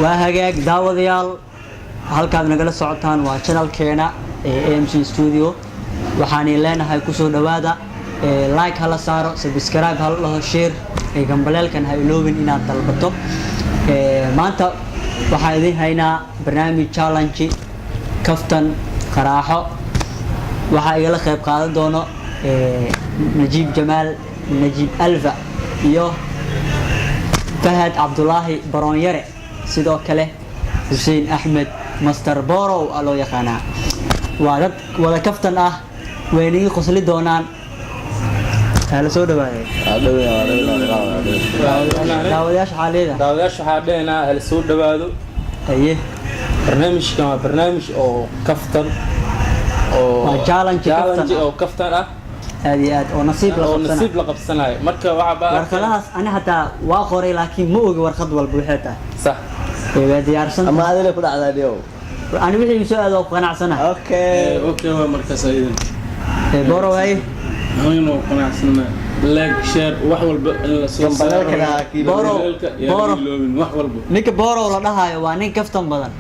waa hagaag daawadayaal halkaad nagala socotaan waa channelkeena AMC Studio waxaan leenahay ku soo dhawaada like hala saaro subscribe hala share gambaleelkan ha iloobin inaad dalbato maanta waxaan idin haynaa barnaamij challenge kaftan qaraaxo waxa igala qayb qaadan doono Najiib Jamaal Najiib Alfa iyo Fahad Abdullahi Baronyare sidoo kale Hussein Ahmed Master Borow aloo yaqaana waa wada kaftan ah weynigi qosli doonaan hala soo dhawaado daawadayaasha xaaleeda hala soo dhawaado aye barnaamijkan waa barnaamij oo kaftan oo challenge oo kaftan ah aad oo nasiib la qabsanayo marka waxa baa warqadaas ana hataa waa qoray laakiin ma ogi warqad walba waxay tahay sax waa diyaarsan ama adile ku dhacdaadiyo ani wixii soo aado qanacsanahay okay waa markaas aydan boro way aynu qanacsanahay like share wax walba la soo saaro boro wax walba ninka boro la dhahayo waa nin kaftan badan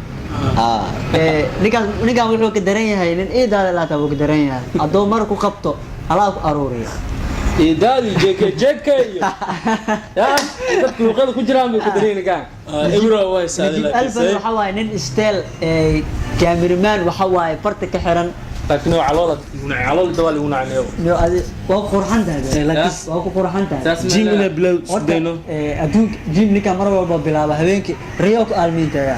ninkan wuxuu ka daran yahay nin iidaada la taabo ka daran yahay adoo mar ku qabto alaab aruuriya iidaadi JK ya dadku luqada ku jiraan bay ku dareynayaan ibro way saadilay alfa waxa waay nin style cameraman waxa waay farta ka xiran laakiin calool dawal ugu nacneeyo no adi waa qurxan tahay laakiin waa ku qurxan tahay jin ina bilow sidayno adduunka jin ninka mar walba bilaaba habeenkii riyo ku aalmiintaya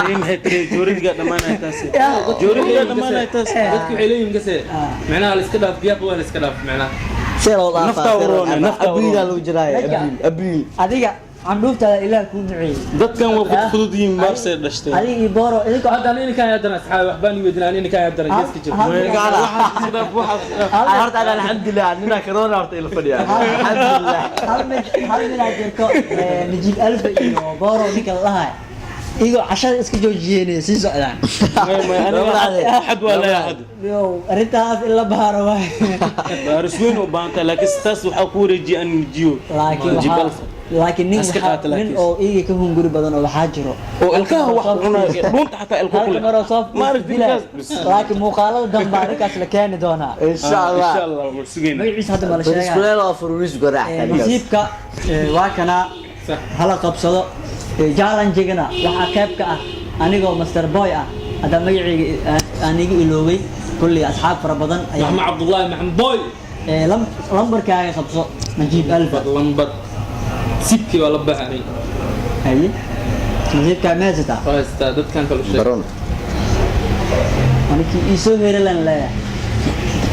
reem xitay jooriga dhamaanay taas jooriga dhamaanay taas dadku waxay leeyihiin gasee macnaha la iska dhaaf biyaha waa la iska dhaaf macnaha nafta loo jiraay abriil adiga عندوفتا إله كون عين. ضد كان وخذ يم مارسل دشتي. هذه بورو إذا هذا أنا كان يدرس أصحاب وحباني ودنا أنا كان يدرس جيس كجيب. واحد أنا الحمد لله عندنا كورونا أرتي الفريق. الحمد لله. هل من أجركم نجيب ألف بورو نيك الله. إيجو عشان إسكت جوجيني سيسو الآن. أنا أحد ولا أحد. يو ريتها في إلا بحر واحد. بارسوين وبانتا لكن ستاس وحقور يجي أن يجيو. لكن نين أو إيه كهم قريب بدن أو حاجره. أو الكاه واحد هنا حتى الكاه ما أعرف لكن مقالة دم بارك أصل كان دونا. إن شاء الله. إن شاء الله مرسوين. ما يعيش هذا مالشيء. بالنسبة له أفرونيش قراح. نسيبك واكنا هلا قبصة جالن جينا وحكيبك أنا جو مستر بوي هذا ما يعي أنا يجي إلوي كل أصحاب رمضان. محمد عبد الله محمد بوي. لمبر كاي خبصة نجيب ألف. لمبر. سيبكي ولا بحري. هاي. نجيب كمازة. استعدت كان كل شيء. برون. أنا كي يسوي هرلان لا.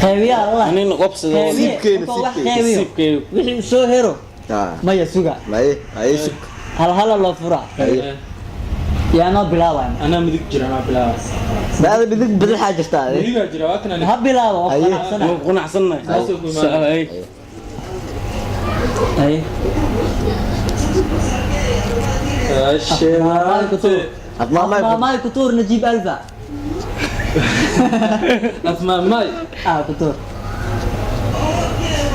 خيبيا الله. أنا نقبض. سيبكي. وش يسوي هرو؟ ما يسوقا. ما يسوق. هلا الله فرع. يا أنا بلاوي. أنا مديك جرا أنا بلاوي. هذا بدك حاجة تاني. مديك جرا وقتنا. هب بلاوي. قنا حسنا. أي. أي. أسماء ماي كتور نجيب ألفا. أسماء ماي. كتور.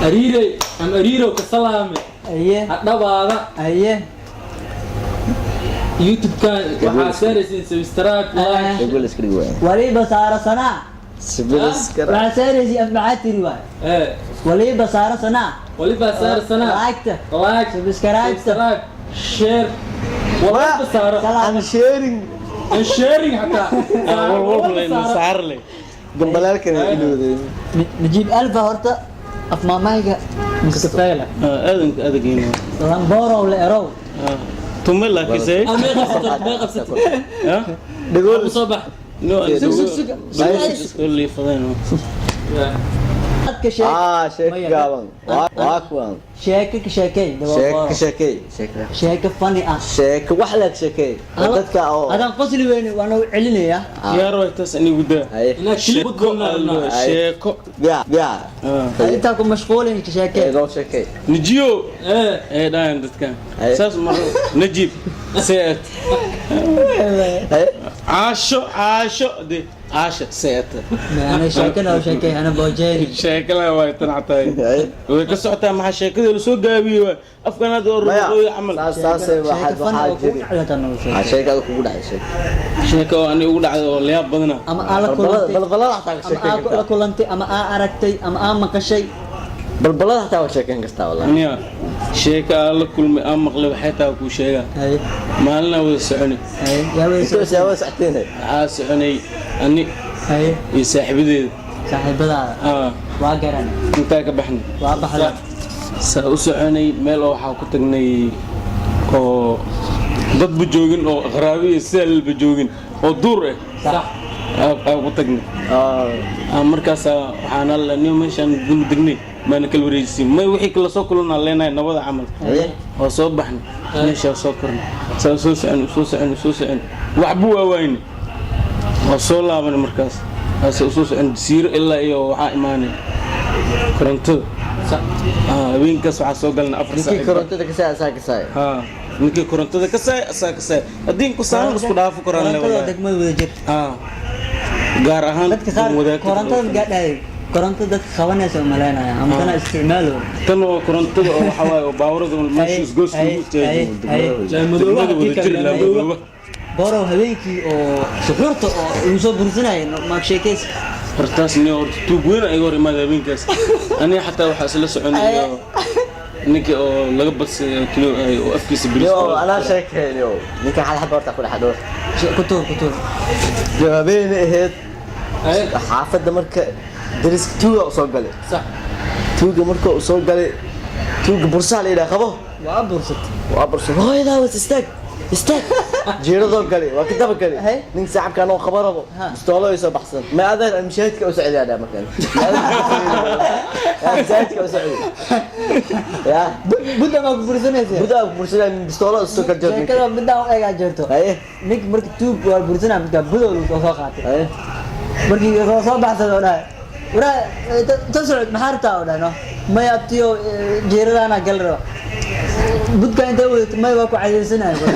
أريري أم أريرو كسلامة. أيه. أدبارة. أيه. يوتيوب كان وحاسرسين سبسكرايب لايك. يقول اسكري وين. ولي بصار سنة. سبسكرايب. وحاسرسي أبعتي رواية. إيه. ولي بصار سنة. ولي بصار سنة. لايك. سبسكرايب. شير. ولا بصار. أنا شيرين. الشيرين حتى. والله صار لي. قبلال كنا يقولون. نجيب ألفا هرتا. أفما مايجا مستفيلة. هذا قيمة. لامبورو ولا إيرو. تمل لك إزاي؟ ما قصدت. ها؟ نقول صباح. اللي فضينا. شيك قابن واكوان شيك شيكي شيك فني شيك وحلك شيكي dadka oo adan qosli weyn waana celinaya يا روي تسني ودا ina shilib goolna sheeko inta ku mashquulin sheekay sheekay nijiyo daan dadkan saas mar najib seet عاشو دي عاشة سيئة أنا شاكل أو شاكي أنا بوجين شاكلها واي تنعطاي وكسعتها مع شاكل اللي سوق جابي أفكار هذا الرجل عمل saas واحد jiri shayga kugu dhacay شاكل أنا أقول على اللي بدنا أما على كلنتي balbalada xataa أما على كلنتي أما أركتي أما مكشي balbalada xataa waa sheekan kartaa wallahi أنا شاكل كل ما مقلب حتى أكو شيء هاي ما لنا وسعني هاي يا ويس inta saacateen عاسعني أني هاي يسحب ذي صاحب هذا واقرن أنت كبحني وابحلا سأسعني ميل أو حاكتني أو ضد بجوجين أو غرابي سال بجوجين أو دور صح أو تجني مركز حنا الله مشان دمدني ما نكل وريسي ما يوحي كل سوكلنا لنا نبض عمل أو صبحنا ليش سوكرنا سوسعن وعبوا وين وصولا من المركز أسوس عند سير إلا إياه وعائماني كرنتو وين كسر عصوقلنا أفرس ninkii korontada ka saay نكى كرنتو ده كسر الدين كسر بس كده عفوا كرنا له كورنتو دك ما وجد جارهان dadka qaar korontada gaadhay koronto dadka qabanaysa malaynaya ama kana isticmaalo تنو كرنتو أو حواي وباورد والمشيس جوس boro habeenkii oo suxurta oo uu soo bursanay ma sheekays فرتاسني أو تبوين أيقور ما ذا بينكس أنا حتى وحصل سعني نك أو لقبس كيلو وأفكس بليس yo ana sheekeen yo ninka hal xad horta ku dhaxdo كتور jawaabeen ahayd xaafadda marka dariska tuuga soo galay صح tuuga marka soo galay tuuga bursa la yiraahdo qabo waa bursa hooyada was استاك جيرادو قالي وكتب قالي نين صاحب كانوا خبره استولوا يسو بحسن ما هذا مشيتك او سعيد هذا مكان مشيتك او سعيد يا بدا ما برسنaysa بدا برسنا استولوا سو كجر كده بدا ايga jirto nik markii tuug war bursana midka budo soo qaatay markii soo baxsado dhaay wara tasocod maxarta oo dhano ma yaabtiyo jeeradana galro budka inta wada ma waa ku cadeysanayo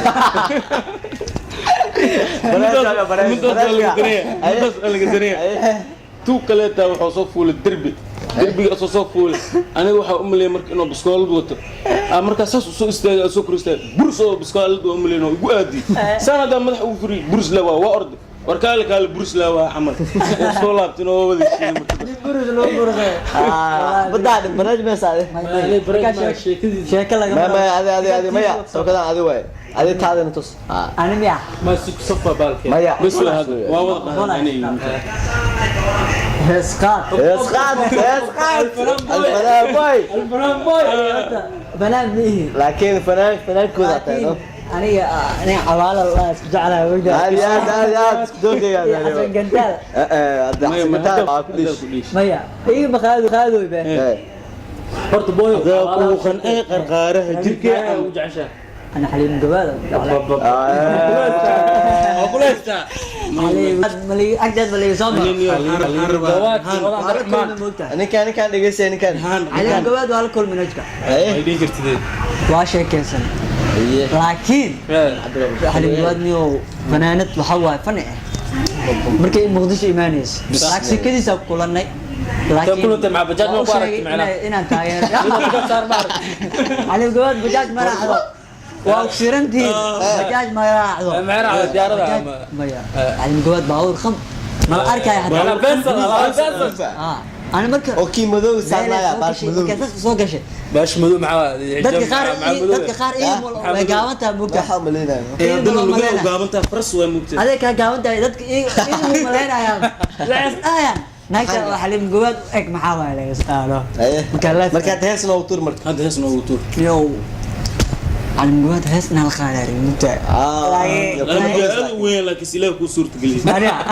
تو كلتا وحو فول الدربي دربي اسو فول انا waxa u maleeyay markii inuu biskoolad wato marka saas soo istaagay soo kuristay burso biskoolad u maleeyay inuu igu aadi sanada madax uu furi burs la waa ordi warkaal kaal burs la waa amal soo laabtin oo wada burs loo bursay بدأ برنامج مساعد sheeka laga ما هذه ما سو كذا هذه واي هذه تاعنا نتص أنا ميا ما صفة بالك ما بس هذا واو يعني هسقات الفنان باي بنام ليه لكن فنان كذا تانو أنا عوال الله جعلها وجه هذه دوكي يا عشان قنتال هذا ميا إيه بخادو يبان برضو بوي وخن أي قرقارة جركي وجعشة أنا حليم جبال ملي أجدد ملي صبر أنا كان دقيسة أنا كان حليم جبال وهالكل من وجهك هيدي كرتدي واشي كيسن لكن حليم جبال نيو فنانة وحوا فنة مركي مقدش إيمانيس لكن كذي سب كلنا تقولوا أنت مع بجاج ما بارك معنا إن أنت حليم جبال بجاج ما راح وأكسرنتي بجاج ما راح ما راح ديار مايا حليم جبال باور خم ما أركع يا حدا أنا بنسى أنا مركب أوكي مذوق سامع باش مذوق كذا سوق شيء باش مذوق مع دتك خار إيه وجاوتها ممكن حملنا جاوبتها فرس وممكن هذيك جاوتها دتك إيه ملينا يا لا نايك حليم جواد إك محاولة يا أستاذ مكلف مركز هسنا وطور مركز هذا اسمه وطور يو حليم جواد هسنا الخالري ممتع أنا وين لك سلاح كسر تقلي أنا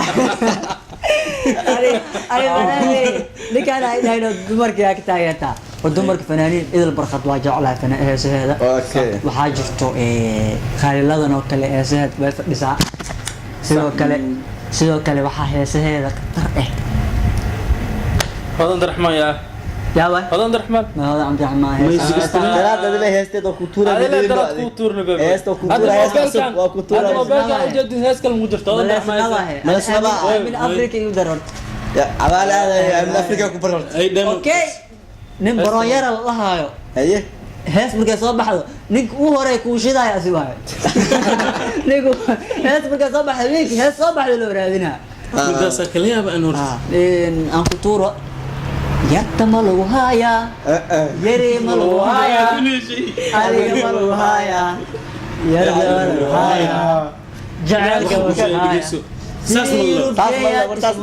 لك أنا هنا دمرك يا كتايتا ودمرك فنانين إذا البرخط واجع على فنان هذا أوكي وحاجته خالي الله ذا نوكل هذا بس سيدو كله وحا هذا قطر هذا عبد الرحمن يا يا باي هذا عبد الرحمن ما هذا عبد الرحمن ما يصير ثلاثة دي هيستي دو كوتورا هذا جديد لا كوتورنا بابا هيستو كوتورا هيستو هذا وكوتورا موبايل كان جد هيسكل مجرد هذا ولا الرحمن اسمها اسمها من افريقيا يودرون يا عبال هذا من افريقيا كبرت اي دائما اوكي nin baroonyara la haayo هي hees markay soo baxdo ninka uu hore kuu shidaya asibahay ninku hees markay soo baxdo ninka hees soo baxdo loo raadinaa كنت كليها بقى نور aan ku tuuro yarta ma lagu haayaa yari ma lagu haayaa adiga ma lagu haayaa yarta ma lagu haayaa jacaylka ma lagu haayaa ساس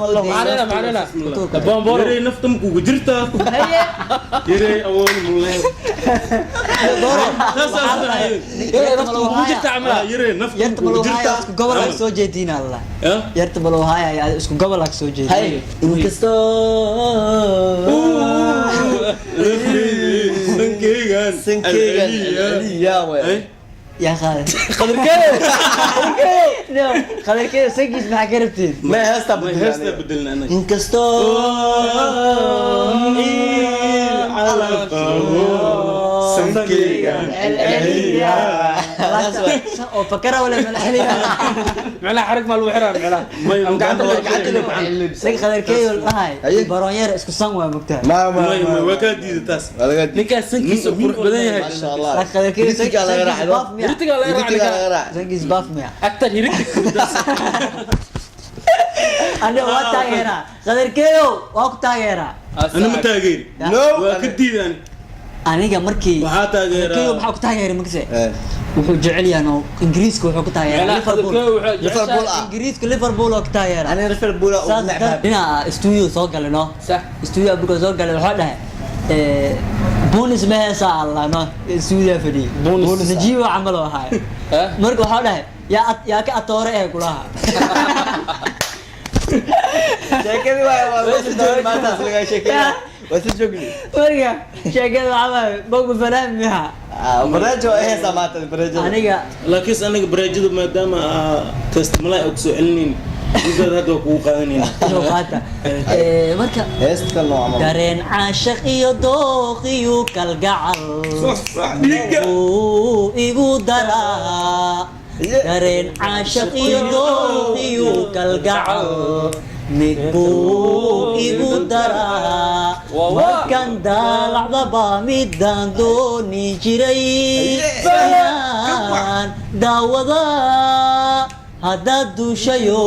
الله معنا بامبور يري نفتم وجرتا يري اول مولاه يري نفتم yarta ma lagu haayaa isku gobol aad soo jeediin allah yarta ma lagu haayaa isku gobol aad soo jeediin هاي انكستو سنكيغان يا وي يا خالد خالد كده سجل مع كربتين ما هستا بدلنا انا انكستو على القهوة سنكيغان فكرها ولا من الاهليه معنا حرق مال وحرام معنا ما قاعد سجل خالد كده هاي برونير اسكو سانوا مقتال ما وكادي تاس نيكا سنكيس قرح بدن yahay ما شاء الله خالد كده ريتك على راح ريتك على راح سجل باف 100 اكثر يريتك انا واتاغيرا خالد كده واك تاغيرا انا متاغير وكديد انا aniga markii waxa taageeraa kii waxa ku taageeray magse wuxuu jecel yahay oo ingiriiska wuxuu ku taageeray liverpool ingiriiska liverpool oo ku taageeray انا ليفربول ina studio soo galno صح studio buka soo galay waxa dhahay bonus ma heesa allah no studio fadhi bonus jiwa amal waxa marka waxa dhahay yaa ka atoore ee kulaha شكلي ما ما تسلق شكلي وسجلي marka sheekada waxa bogu falaamiha برجو ايه سمعت برجو aniga laakiin aniga bareejadu maadaama customer ay soo celinin idad hada ku qaadanina qaata marka هيست كلو عمل dareen caashaq iyo dooq iyo kalgacal igu daraa dareen caashaq iyo dooq iyo kalgacal midbuu igu daraa markan daalacdaba midaan dooni jiray ayaan daawada haddaad duushayo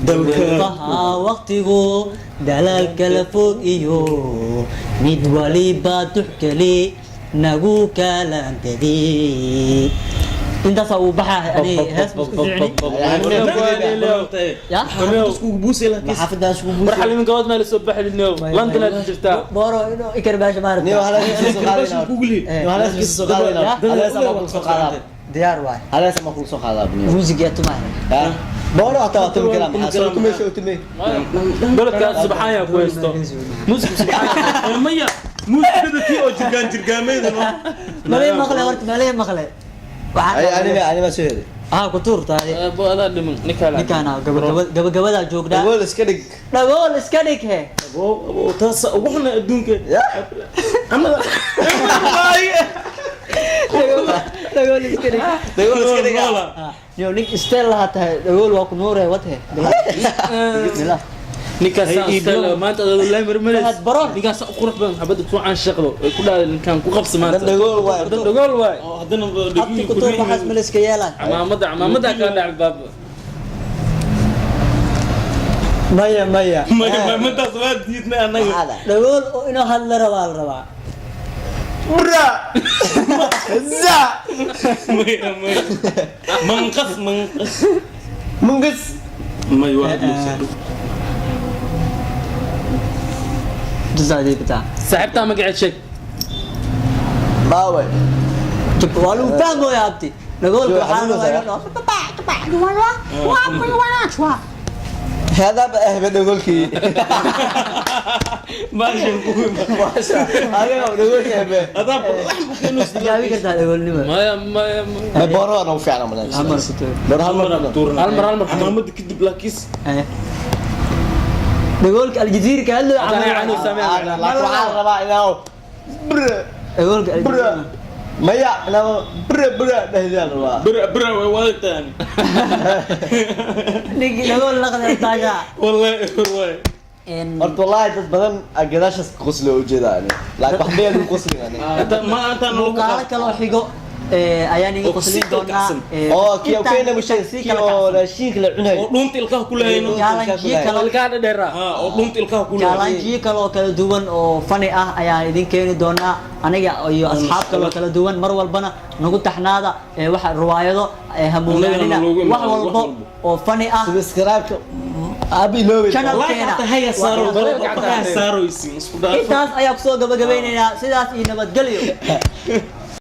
dalkaha waqtigu dalaal kala fog iyo mid waliba duxkali nagu kalaantadii intaas uu baxaa ani hees isku fiicni يا isku buusay laakiin حافظ ده شو بقول marxal min gabad meel soo baxay lino london aad jirtaa بورو انه ikar baasha maarta نيو هلا سوق علينا google هلا سوق علينا هلا سما سوق علينا diyaar waay هلا سما سوق علينا music ya tumaa بورو حتى تم كلام حسوت مش تمي baladka subxaan ya ku haysto music subxaan maya muusikada tii oo jirgaameeda no malay maqlay horta malay maqlay انا ما سهل ku tuurtaay adaa dhiman ninkaana gabagabada joogdaa بقول اسكدق dhagool iska dhig he taas ugu xun adduunka يا amada dhagool iska dhig بقول اسكدق yo nin istel lahaa tahay dhagool waa ku nuuree wate bilaa ninkaas maanta la marmaray had baro ninkaas qurux badan xabad ku aan shaqdo ay ku dhaaday ninkan ku qabsi maanta دقول واي dagaal waay hadana abti ku tuur waxaas ma iska yeelaan amaamada ka dhac baab maya maamadaas waa diidna anaga dhagool oo inuu hadla rabaa la rabaa برا زا منقص منقص ما يواحد جزادي بتاع صاحبتها ما قاعد شك باوي جب والو فاهمه يا abti dhagool waxaan rabaa هذا بقى بدقول كي ما شنقول ماشا هذا بدقول كي هذا jaabi kartaa dhagoolnimo ما ما برا انا فعلا من amar ku tuur برا هالمرة المر امامد كدب لاكيس dhagoolka aljaziirka hadlo عنو سامع laakiin waxaan rabaa inaan bra dhagoolka bra maya inaan bra dhahdaan rabaa برا برا وادتان ninki dhagool laqda taaga والله والله horta wallaahi dad badan gadaashaas ka qoslo u jeedaan laakiin wax been u qoslin ani ما انت muuqaalo kaloo xigo ayaan iga qoslin doonaa oo kiyo keena mushaysiin oo raashinka la cunay ودونت القاه كلها jaalanjiyo kale القاه دheera ودونت القاه كلها jaalanjiyo kale oo kala duwan oo fani ah ayaan idin keeni doonaa aniga iyo asxaab kale oo kala duwan mar walbana nagu taxnaada waxa riwaayado hamuunadina wax walba oo fani ah subscribe abi loowe channel keena هيا صاروا صاروا يسين اسكو intaas ayaa kusoo gabagabaynaynaa sidaas iyo nabadgelyo